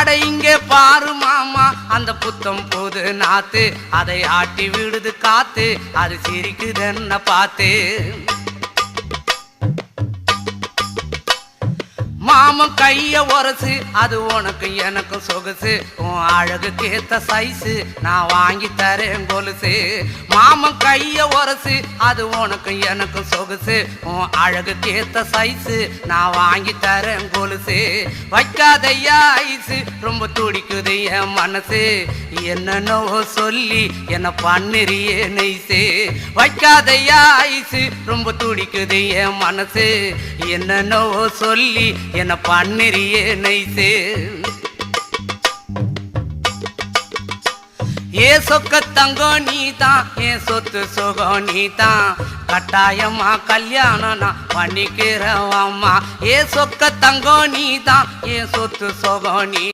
அட இங்கே பாரு மாமா அந்த புத்தம் புது நாத்து, அதை ஆட்டி விடுது காத்து, அது சிரிக்குதுன்னு பார்த்து. மாமன் கைய உரசு, அது உனக்கு எனக்கு சொகுசு, உன் அழகுக்கு ஏத்த சைஸு, நான் வாங்கி தரேன் கொலுசு. மாமன் கைய உரசு, அது உனக்கு எனக்கு சொகுசு, உன் அழகுக்கு ஏத்த சைஸு, நான் வாங்கி தரேன் கொலுசு. வைக்காதையா ஐசு, ரொம்ப துடிக்குது என் மனசு, என்னன்னோ சொல்லி என்ன பண்ணுறியே நெய்சு. வைக்காதையா ஐசு, ரொம்ப துடிக்குது என் மனசு, என்னன்னோ சொல்லி என்ன பண்ணுறியே நைசு. ஏ சொக்க தங்கம் நீதான், என் சொத்து சுகம் நீதான், கட்டாயமா கல்யாணம் நான் பண்ணிக்கிறேன் அம்மா. ஏ சொக்க தங்கம் நீதான், என் சொத்து சுகம் நீ